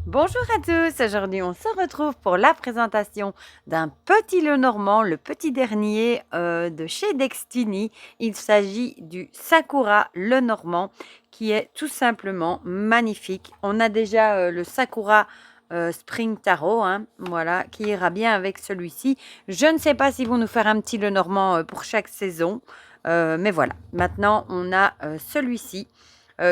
Bonjour à tous, aujourd'hui on se retrouve pour la présentation d'un petit Lenormand, le petit dernier de chez Dextini. Il s'agit du Sakura Lenormand qui est tout simplement magnifique. On a déjà le Sakura Spring Taro, hein, voilà, qui ira bien avec celui-ci. Je ne sais pas s'ils vont nous faire un petit Lenormand pour chaque saison, mais voilà. Maintenant on a celui-ci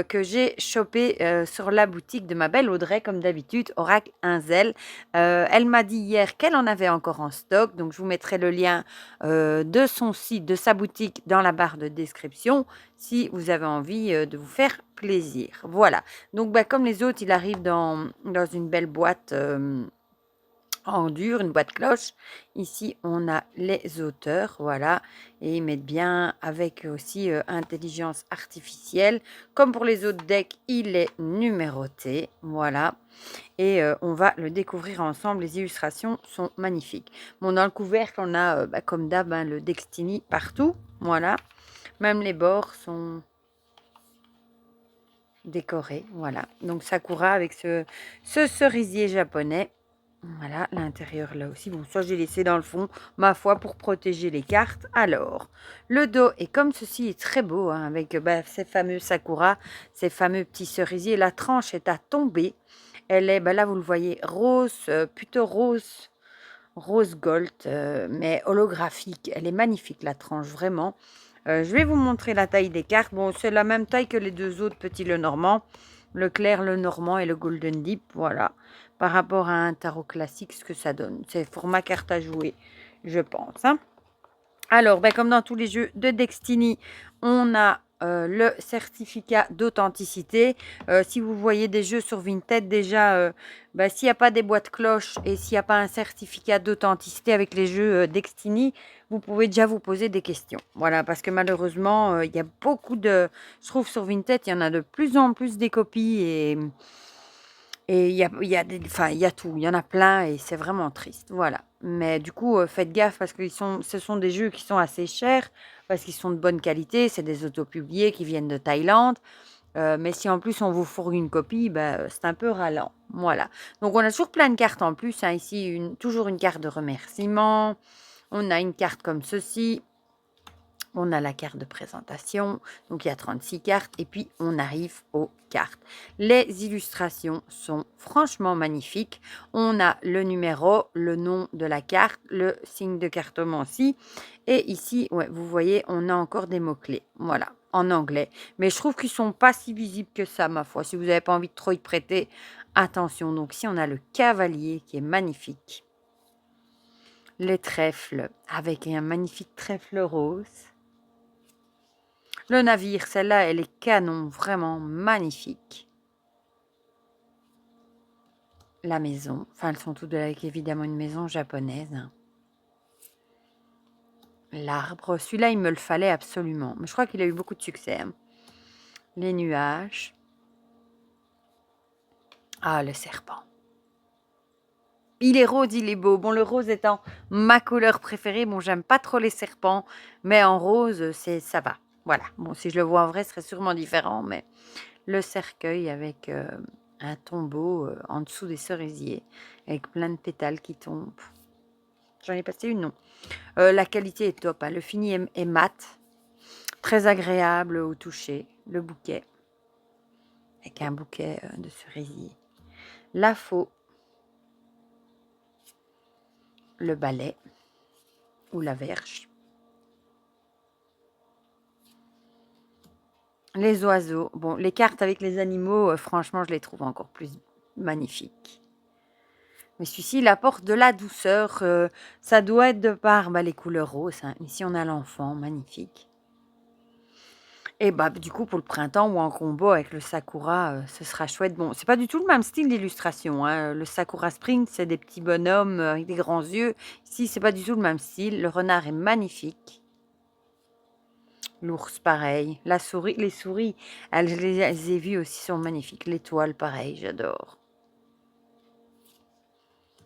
que j'ai chopé sur la boutique de ma belle Audrey, comme d'habitude, Oracle Inzel. Elle m'a dit hier qu'elle en avait encore en stock, donc je vous mettrai le lien de son site, de sa boutique dans la barre de description, si vous avez envie de vous faire plaisir. Voilà, donc bah, comme les autres, il arrive dans une belle boîte en dur, une boîte cloche. Ici, on a les auteurs, voilà, et ils mettent bien avec aussi intelligence artificielle. Comme pour les autres decks, il est numéroté, voilà, et on va le découvrir ensemble. Les illustrations sont magnifiques. Bon, dans le couvercle, on a, comme d'hab, hein, le Dextini partout, voilà. Même les bords sont décorés, voilà. Donc Sakura avec ce cerisier japonais. Voilà, l'intérieur là aussi. Bon, ça j'ai laissé dans le fond, ma foi, pour protéger les cartes. Alors, le dos est comme ceci, est très beau, hein, avec ces fameux sakura, ces fameux petits cerisiers. La tranche est à tomber. Elle est, là vous le voyez, rose, plutôt rose, rose gold, mais holographique. Elle est magnifique la tranche, vraiment. Je vais vous montrer la taille des cartes. Bon, c'est la même taille que les deux autres petits Lenormand. Le clair, le normand et le golden deep, voilà. Par rapport à un tarot classique, ce que ça donne. C'est format carte à jouer, je pense, hein. Alors, comme dans tous les jeux de Dextini, on a le certificat d'authenticité. Si vous voyez des jeux sur Vinted, déjà, s'il n'y a pas des boîtes cloches et s'il n'y a pas un certificat d'authenticité avec les jeux Dextini, vous pouvez déjà vous poser des questions. Voilà, parce que malheureusement, il y a beaucoup de... Je trouve sur Vinted, il y en a de plus en plus des copies et il y a tout, il y en a plein et c'est vraiment triste, voilà. Mais du coup, faites gaffe parce que ce sont des jeux qui sont assez chers, parce qu'ils sont de bonne qualité, c'est des autopubliés qui viennent de Thaïlande. Mais si en plus on vous fourgue une copie, c'est un peu ralent, voilà. Donc on a toujours plein de cartes en plus, hein. Ici, toujours une carte de remerciement. On a une carte comme ceci. On a la carte de présentation, donc il y a 36 cartes, et puis on arrive aux cartes. Les illustrations sont franchement magnifiques. On a le numéro, le nom de la carte, le signe de cartomancie, et ici, ouais, vous voyez, on a encore des mots-clés, voilà, en anglais. Mais je trouve qu'ils sont pas si visibles que ça, ma foi. Si vous n'avez pas envie de trop y prêter attention. Donc ici, on a le cavalier qui est magnifique. Les trèfles, avec un magnifique trèfle rose. Le navire, celle-là, elle est canon, vraiment magnifique. La maison, enfin, elles sont toutes avec évidemment une maison japonaise. L'arbre, celui-là, il me le fallait absolument. Mais je crois qu'il a eu beaucoup de succès, hein. Les nuages. Ah, le serpent. Il est rose, il est beau. Bon, le rose étant ma couleur préférée. Bon, j'aime pas trop les serpents, mais en rose, ça va. Voilà. Bon, si je le vois en vrai, ce serait sûrement différent, mais le cercueil avec un tombeau en dessous des cerisiers, avec plein de pétales qui tombent. J'en ai passé une, non. La qualité est top, hein. Le fini est mat, très agréable au toucher. Le bouquet, avec un bouquet de cerisier. La faux, le balai ou la verge. Les oiseaux. Bon, les cartes avec les animaux, franchement, je les trouve encore plus magnifiques. Mais celui-ci, il apporte de la douceur. Ça doit être de par les couleurs roses, hein. Ici, on a l'enfant, magnifique. Et du coup, pour le printemps ou en combo avec le Sakura, ce sera chouette. Bon, c'est pas du tout le même style d'illustration, hein. Le Sakura Spring, c'est des petits bonhommes avec des grands yeux. Ici, c'est pas du tout le même style. Le renard est magnifique. L'ours, pareil. La souris, les souris, je les ai vues aussi, sont magnifiques. L'étoile, pareil, j'adore.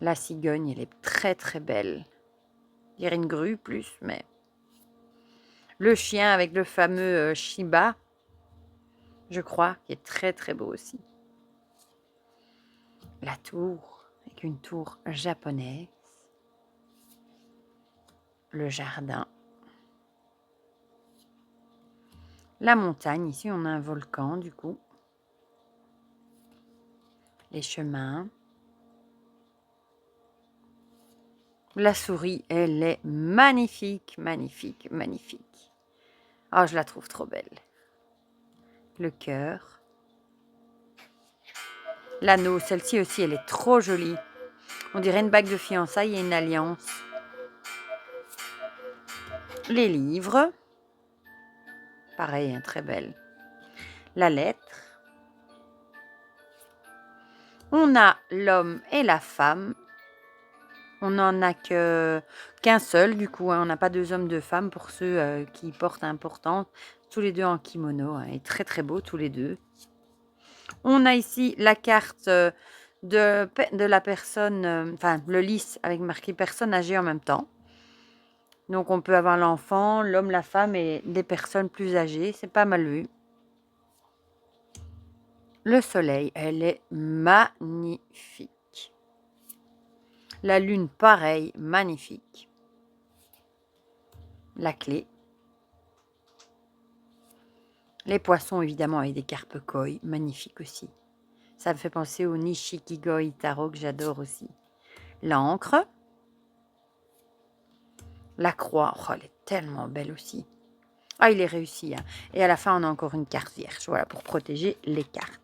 La cigogne, elle est très très belle. Je dirais une grue plus, mais... Le chien avec le fameux Shiba, je crois, qui est très très beau aussi. la tour, avec une tour japonaise. Le jardin. La montagne, ici on a un volcan du coup. Les chemins. La souris, elle est magnifique, magnifique, magnifique. Oh, je la trouve trop belle. Le cœur. L'anneau, celle-ci aussi, elle est trop jolie. On dirait une bague de fiançailles et une alliance. Les livres. Pareil, hein, très belle. La lettre. On a l'homme et la femme. On n'en a qu'un seul, du coup. Hein. On n'a pas deux hommes, deux femmes pour ceux qui portent importance. Tous les deux en kimono. Hein, et très, très beaux, tous les deux. On a ici la carte de la personne, enfin, le lys avec marqué personne âgée en même temps. Donc, on peut avoir l'enfant, l'homme, la femme et des personnes plus âgées. C'est pas mal vu. Le soleil, elle est magnifique. La lune, pareil, magnifique. La clé. Les poissons, évidemment, avec des carpes koi, magnifiques aussi. Ça me fait penser au Nishikigoi Taro que j'adore aussi. L'encre. La croix, oh, elle est tellement belle aussi. Ah, il est réussi. Hein. Et à la fin, on a encore une carte vierge, voilà, pour protéger les cartes.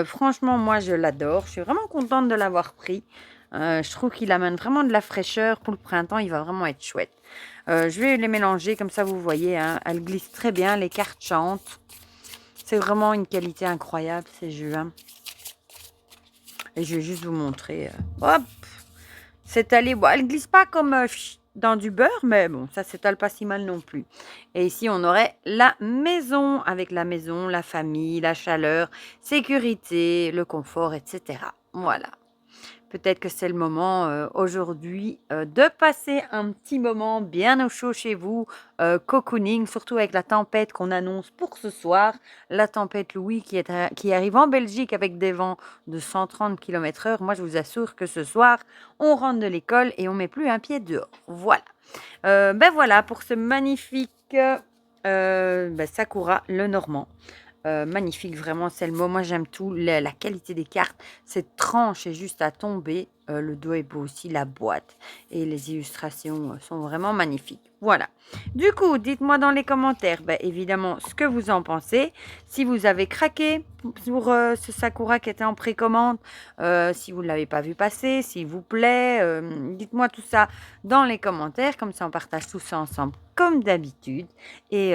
Franchement, moi, je l'adore. Je suis vraiment contente de l'avoir pris. Je trouve qu'il amène vraiment de la fraîcheur pour le printemps. Il va vraiment être chouette. Je vais les mélanger, comme ça, vous voyez. Hein, elles glissent très bien. Les cartes chantent. C'est vraiment une qualité incroyable, ces jeux. Hein. Et je vais juste vous montrer. Hop! C'est allé. Bon, elle ne glisse pas comme dans du beurre, mais bon, ça s'étale pas si mal non plus. Et ici, on aurait la maison, avec la maison, la famille, la chaleur, sécurité, le confort, etc. Voilà. Peut-être que c'est le moment aujourd'hui de passer un petit moment bien au chaud chez vous, cocooning, surtout avec la tempête qu'on annonce pour ce soir. La tempête Louis qui arrive en Belgique avec des vents de 130 km/h. Moi, je vous assure que ce soir, on rentre de l'école et on met plus un pied dehors. Voilà. Ben voilà pour ce magnifique Sakura le Normand. Magnifique, vraiment, c'est le mot. Moi, j'aime tout. La qualité des cartes, cette tranche est juste à tomber. Le dos est beau aussi, la boîte et les illustrations sont vraiment magnifiques. Voilà. Du coup, dites-moi dans les commentaires, évidemment, ce que vous en pensez. Si vous avez craqué pour ce Sakura qui était en précommande, si vous ne l'avez pas vu passer, s'il vous plaît, dites-moi tout ça dans les commentaires. Comme ça, on partage tout ça ensemble comme d'habitude. Et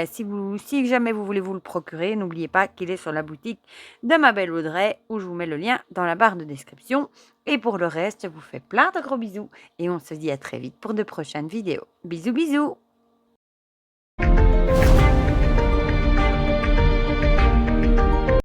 si jamais vous voulez vous le procurer, n'oubliez pas qu'il est sur la boutique de ma belle Audrey, où je vous mets le lien dans la barre de description. Et pour le reste, je vous fais plein de gros bisous et on se dit à très vite pour de prochaines vidéos. Bisous, bisous!